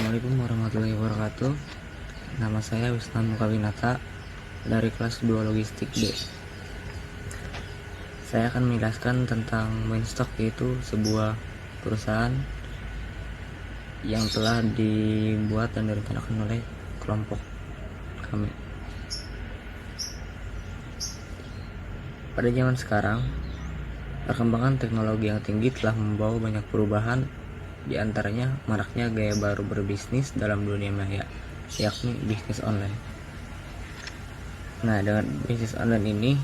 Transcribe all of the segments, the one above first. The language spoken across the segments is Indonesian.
Assalamualaikum warahmatullahi wabarakatuh. Nama saya Wisnan Mukawinata dari kelas 2 Logistik D. Saya akan menjelaskan tentang Mainstock, yaitu sebuah perusahaan yang telah dibuat dan direncanakan oleh kelompok kami. Pada zaman sekarang, perkembangan teknologi yang tinggi telah membawa banyak perubahan, di antaranya maraknya gaya baru berbisnis dalam dunia maya, yakni bisnis online. Nah, dengan bisnis online ini,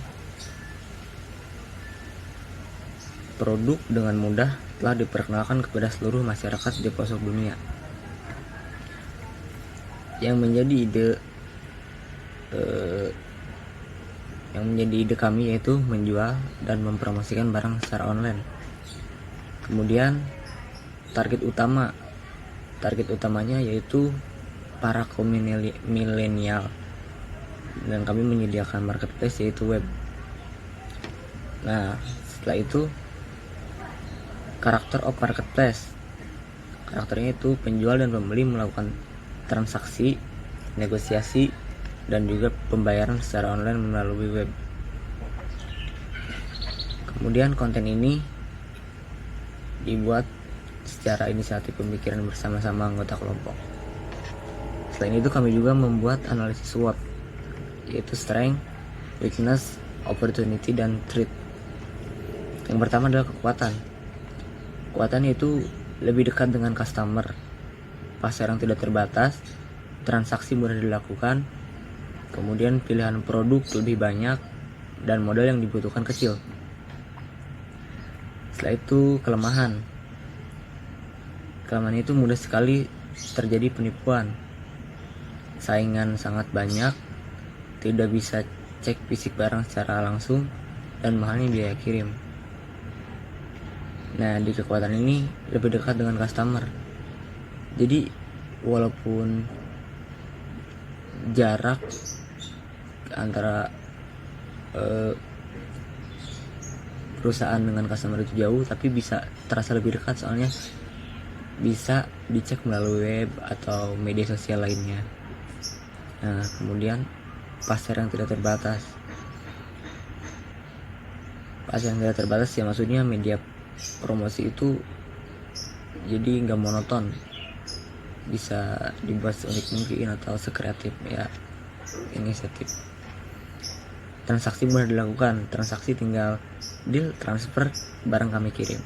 produk dengan mudah telah diperkenalkan kepada seluruh masyarakat di pelosok dunia. Yang menjadi ide kami yaitu menjual dan mempromosikan barang secara online. Kemudian target utamanya yaitu para kaum milenial, dan kami menyediakan marketplace yaitu web. Nah, setelah itu karakter of marketplace. Karakternya itu penjual dan pembeli melakukan transaksi, negosiasi, dan juga pembayaran secara online melalui web. Kemudian konten ini dibuat secara inisiatif pemikiran bersama-sama anggota kelompok. Selain itu, kami juga membuat analisis SWOT, yaitu strength, weakness, opportunity, dan threat. Yang pertama adalah kekuatan. Kekuatan itu lebih dekat dengan customer, pasar yang tidak terbatas, transaksi mudah dilakukan, kemudian pilihan produk lebih banyak, dan modal yang dibutuhkan kecil. Setelah itu kelemahan. Kelemahan itu mudah sekali terjadi penipuan. Saingan sangat banyak, tidak bisa cek fisik barang secara langsung, dan mahalnya biaya kirim. Nah, di kekuatan ini lebih dekat dengan customer. Jadi, walaupun jarak antara perusahaan dengan customer itu jauh, tapi bisa terasa lebih dekat, soalnya bisa dicek melalui web atau media sosial lainnya. Nah, kemudian pasar yang tidak terbatas. Pasar yang tidak terbatas ya maksudnya media promosi itu jadi nggak monoton, bisa dibuat seunik mungkin atau sekreatif ya, inisiatif. Transaksi mudah dilakukan, transaksi tinggal deal, transfer, barang kami kirim.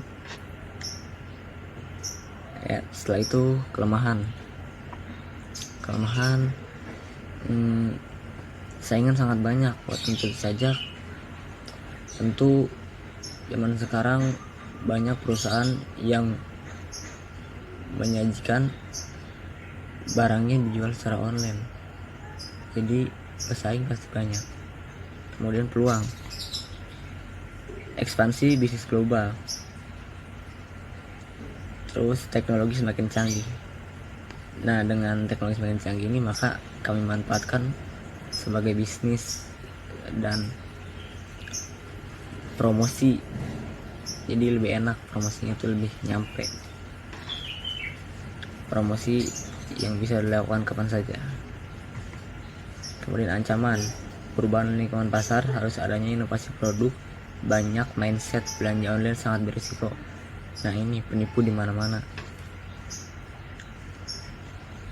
Ya, setelah itu kelemahan, saingan sangat banyak. Tentu saja, zaman sekarang banyak perusahaan yang menyajikan barangnya dijual secara online, jadi pesaing pasti banyak. Kemudian peluang, ekspansi bisnis global. Terus teknologi semakin canggih. Nah, dengan teknologi semakin canggih ini, maka kami manfaatkan sebagai bisnis dan promosi. Jadi lebih enak, promosinya itu lebih nyampe. Promosi yang bisa dilakukan kapan saja. Kemudian ancaman, perubahan lingkungan pasar, harus adanya inovasi produk, banyak mindset belanja online sangat berisiko. Nah, ini penipu di mana-mana.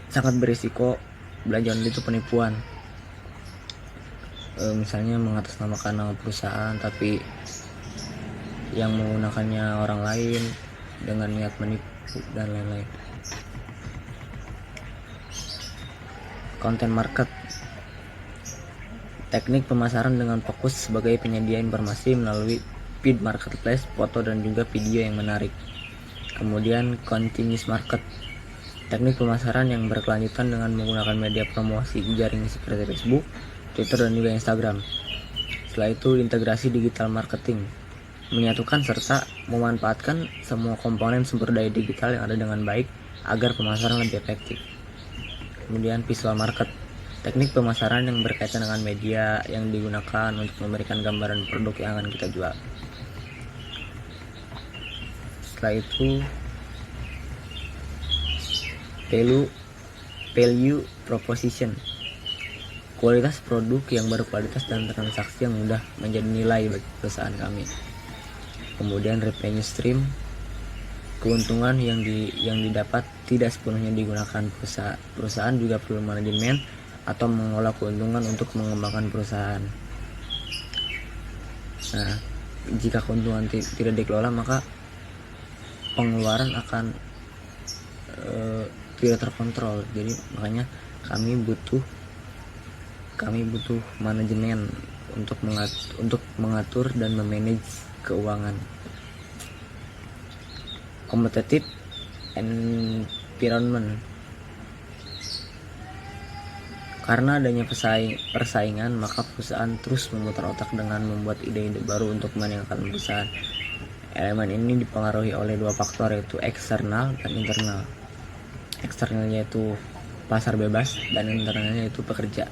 Sangat berisiko belanja online itu penipuan. Misalnya mengatasnamakan nama perusahaan tapi yang menggunakannya orang lain dengan niat menipu dan lain-lain. Content market, teknik pemasaran dengan fokus sebagai penyedia informasi melalui feed marketplace, foto dan juga video yang menarik. Kemudian continuous market, teknik pemasaran yang berkelanjutan dengan menggunakan media promosi jaring seperti Facebook, Twitter, dan juga Instagram. Setelah itu integrasi digital marketing, menyatukan serta memanfaatkan semua komponen sumber daya digital yang ada dengan baik agar pemasaran lebih efektif. Kemudian visual market, teknik pemasaran yang berkaitan dengan media yang digunakan untuk memberikan gambaran produk yang akan kita jual. Setelah itu value value proposition. Kualitas produk yang berkualitas dan transaksi yang mudah menjadi nilai bagi perusahaan kami. Kemudian revenue stream, keuntungan yang didapat tidak sepenuhnya digunakan perusahaan juga perlu manajemen atau mengolah keuntungan untuk mengembangkan perusahaan. Nah, jika keuntungan tidak dikelola, maka pengeluaran akan tidak terkontrol. Jadi makanya kami butuh manajemen untuk mengatur dan memanage keuangan. Competitive environment. Karena adanya persaingan, maka perusahaan terus memutar otak dengan membuat ide-ide baru untuk meningkatkan perusahaan. Elemen ini dipengaruhi oleh dua faktor, yaitu eksternal dan internal. Eksternalnya itu pasar bebas dan internalnya itu pekerja.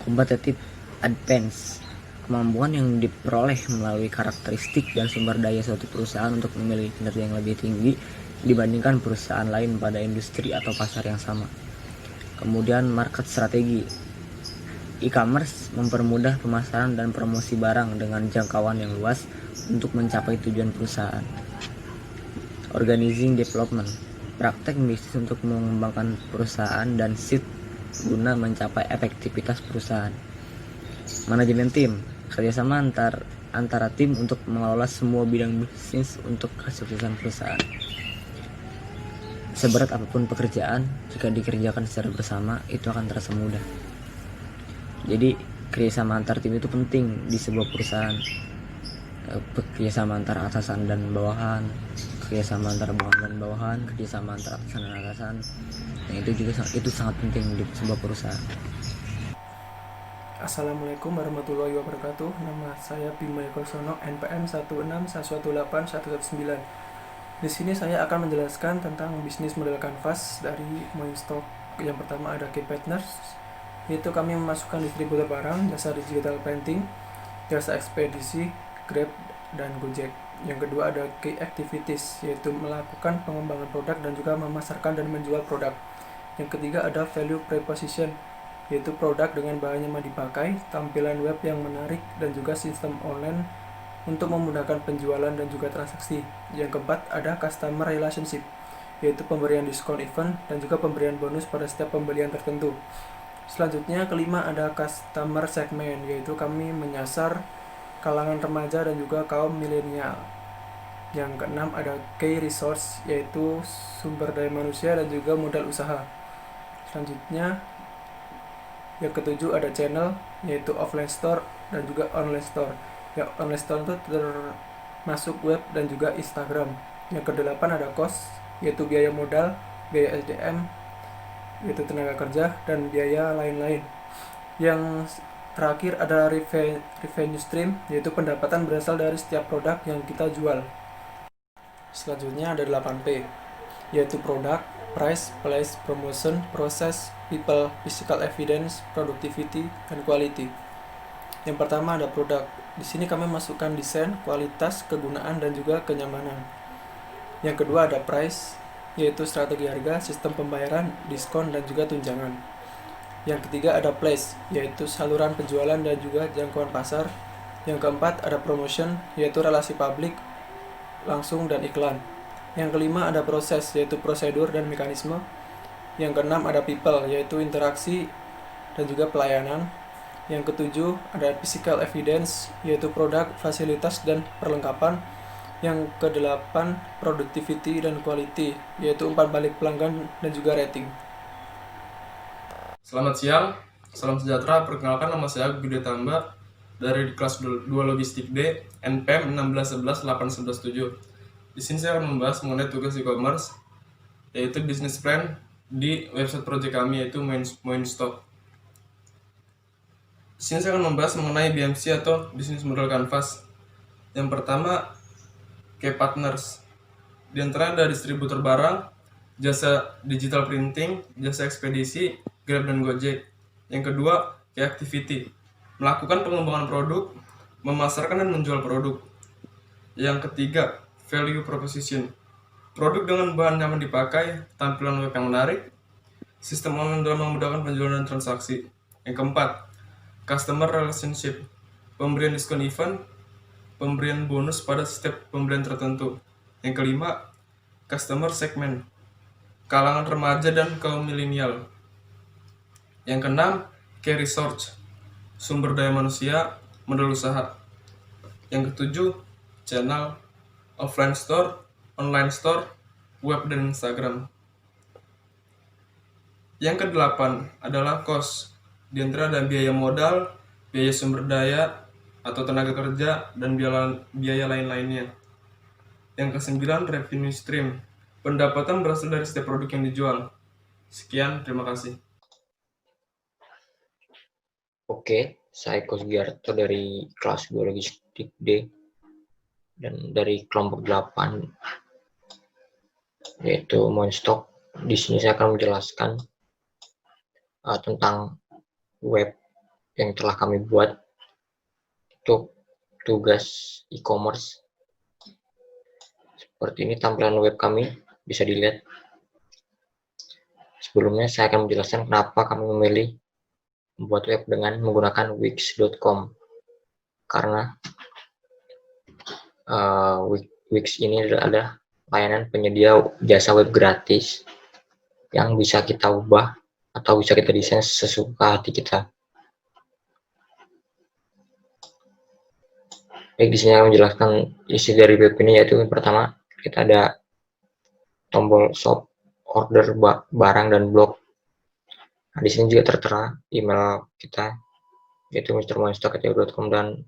Competitive advance, kemampuan yang diperoleh melalui karakteristik dan sumber daya suatu perusahaan untuk memiliki kinerja yang lebih tinggi dibandingkan perusahaan lain pada industri atau pasar yang sama. Kemudian market strategi. E-commerce mempermudah pemasaran dan promosi barang dengan jangkauan yang luas untuk mencapai tujuan perusahaan. Organizing development, praktek bisnis untuk mengembangkan perusahaan dan seed guna mencapai efektivitas perusahaan. Manajemen tim, kerjasama antara tim untuk mengelola semua bidang bisnis untuk kesuksesan perusahaan. Seberat apapun pekerjaan, jika dikerjakan secara bersama, itu akan terasa mudah. Jadi kerjasama antar tim itu penting di sebuah perusahaan. Kerjasama antara atasan dan bawahan, kerjasama antara bawahan dan bawahan, kerjasama antara atasan dan atasan. Nah, itu sangat penting di sebuah perusahaan. Assalamualaikum warahmatullahi wabarakatuh. Nama saya Bima Ekosono, NPM 1618119. Di sini saya akan menjelaskan tentang bisnis model kanvas dari Moinstock. Yang pertama ada key partners, yaitu kami memasukkan distributor barang, jasa digital printing, jasa ekspedisi, Grab, dan Gojek. Yang kedua ada key activities, yaitu melakukan pengembangan produk dan juga memasarkan dan menjual produk. Yang ketiga ada value proposition, yaitu produk dengan bahan nyaman dipakai, tampilan web yang menarik, dan juga sistem online untuk memudahkan penjualan dan juga transaksi. Yang keempat ada customer relationship, yaitu pemberian diskon event dan juga pemberian bonus pada setiap pembelian tertentu. Selanjutnya kelima ada customer segment, yaitu kami menyasar kalangan remaja dan juga kaum milenial. Yang keenam ada key resource, yaitu sumber daya manusia dan juga modal usaha. Selanjutnya yang ketujuh ada channel, yaitu offline store dan juga online store. Ya, online store itu termasuk web dan juga Instagram. Yang kedelapan ada cost, yaitu biaya modal, biaya SDM, yaitu tenaga kerja, dan biaya lain-lain. Yang terakhir ada revenue stream, yaitu pendapatan berasal dari setiap produk yang kita jual. Selanjutnya ada 8P, yaitu produk, price, place, promotion, process, people, physical evidence, productivity, dan quality. Yang pertama ada produk. Di sini kami masukkan desain, kualitas, kegunaan, dan juga kenyamanan. Yang kedua ada price, yaitu strategi harga, sistem pembayaran, diskon, dan juga tunjangan. Yang ketiga ada place, yaitu saluran penjualan dan juga jangkauan pasar. Yang keempat ada promotion, yaitu relasi publik, langsung dan iklan. Yang kelima ada proses, yaitu prosedur dan mekanisme. Yang keenam ada people, yaitu interaksi dan juga pelayanan. Yang ketujuh ada physical evidence, yaitu produk, fasilitas, dan perlengkapan. Yang kedelapan productivity dan quality, yaitu umpan balik pelanggan dan juga rating. Selamat siang, salam sejahtera. Perkenalkan, nama saya Gede Tamba dari kelas 2 Logistik D, NPM 161181117. Di sini saya akan membahas mengenai tugas e-commerce, yaitu business plan di website project kami, yaitu Moinstock. Di sini saya akan membahas mengenai BMC atau Business Model Canvas. Yang pertama, key partners. Di antara ada distributor barang, jasa digital printing, jasa ekspedisi, Grab, dan Gojek. Yang kedua, key activity. Melakukan pengembangan produk, memasarkan dan menjual produk. Yang ketiga, value proposition. Produk dengan bahan nyaman dipakai, tampilan web yang menarik, sistem online dalam memudahkan penjualan dan transaksi. Yang keempat, customer relationship, pemberian diskon event, pemberian bonus pada setiap pembelian tertentu. Yang kelima, customer segment, kalangan remaja dan kaum milenial. Yang keenam, key resource, sumber daya manusia, modal usaha. Yang ketujuh, channel, offline store, online store, web dan Instagram. Yang kedelapan adalah cost. Di antara ada biaya modal, biaya sumber daya atau tenaga kerja, dan biaya lain-lainnya. Yang kesembilan, revenue stream. Pendapatan berasal dari setiap produk yang dijual. Sekian, terima kasih. Oke, saya Ko Sugiarto dari kelas Biologi Statistik D dan dari kelompok 8 yaitu Moinstock. Di sini saya akan menjelaskan tentang web yang telah kami buat untuk tugas e-commerce. Seperti ini tampilan web kami, bisa dilihat. Sebelumnya saya akan menjelaskan kenapa kami memilih membuat web dengan menggunakan wix.com, karena Wix ini adalah layanan penyedia jasa web gratis yang bisa kita ubah atau bisa kita desain sesuka hati kita. Baik, di sini saya menjelaskan isi dari web ini, yaitu yang pertama kita ada tombol shop, order barang dan blog. Nah, di sini juga tertera email kita, yaitu mrmoinstock@yahoo.com, dan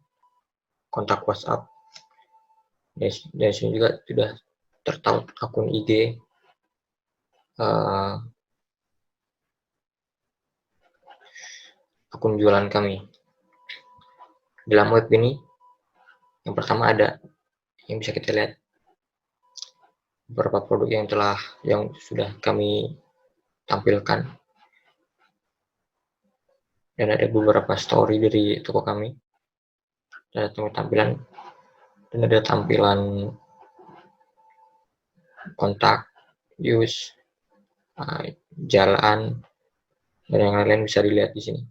kontak WhatsApp. Dan sini juga sudah tertera akun IG, akun jualan kami. Dalam web ini, yang pertama ada yang bisa kita lihat beberapa produk yang sudah kami tampilkan, dan ada beberapa story dari toko kami, ada tampilan, dan ada tampilan kontak, use, jalan, dan yang lain-lain bisa dilihat di sini.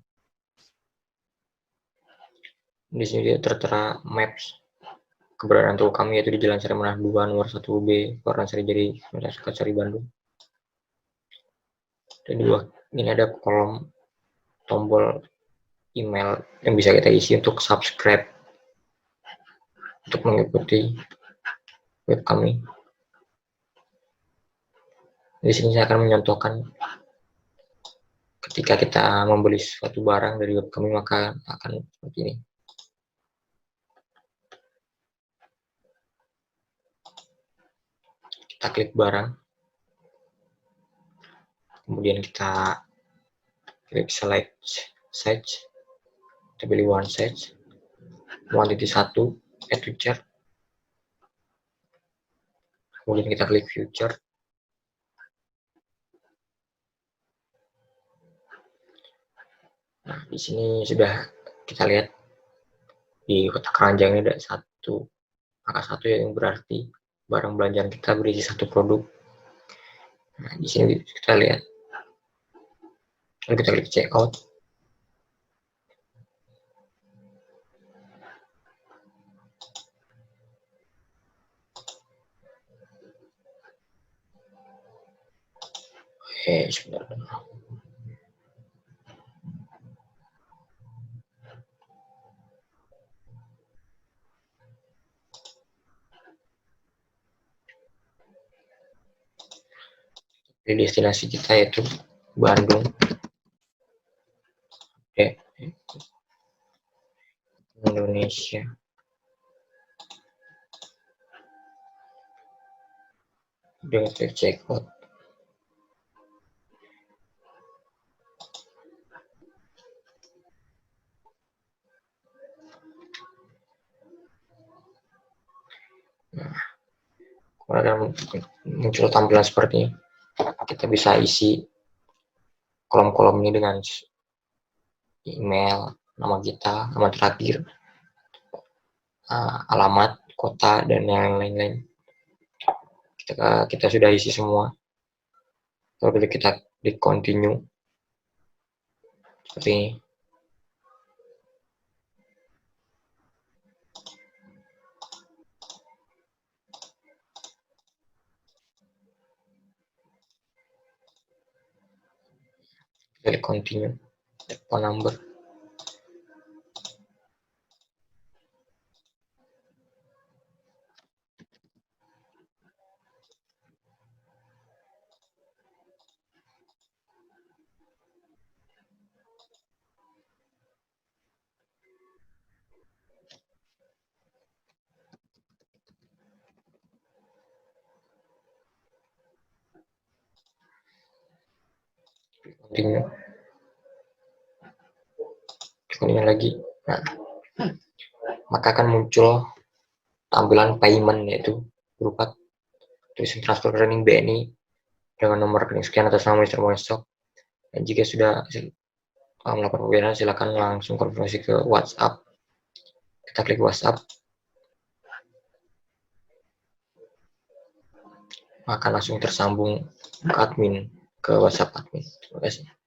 Di sini dia tertera maps keberadaan toko kami, yaitu di Jalan Sari Manah 2, nomor 1B, Kelurahan Sarijadi, Sukasari, Bandung. Dan ini ada kolom tombol email yang bisa kita isi untuk subscribe, untuk mengikuti web kami. Di sini saya akan menyontohkan ketika kita membeli suatu barang dari web kami, maka akan seperti ini. Kita klik barang, kemudian kita klik select size, kita pilih one size, 1.1, add feature, kemudian kita klik future. Nah, di sini sudah kita lihat di kotak keranjang ini ada angka 1 yang berarti barang belanjaan kita berisi satu produk. Nah, di sini kita lihat. Lalu kita klik checkout. Sebentar. Di destinasi kita yaitu Bandung. Indonesia. Dengan klik checkout. Nah, kalau muncul tampilan seperti ini, kita bisa isi kolom-kolom ini dengan email, nama kita, nama terakhir, alamat, kota, dan yang lain-lain. Kita kita sudah isi semua, lalu kita klik continue seperti ini. Klik continue, phone number. Continue. Continue lagi. Nah, maka akan muncul tampilan payment, yaitu berupa tulisan transfer rekening BNI dengan nomor rekening sekian atas nama Mr. Moinstok. Dan jika sudah melakukan pembayaran, silakan langsung konfirmasi ke WhatsApp. Kita klik WhatsApp, maka langsung tersambung ke admin, ke WhatsApp admin. Terima kasih.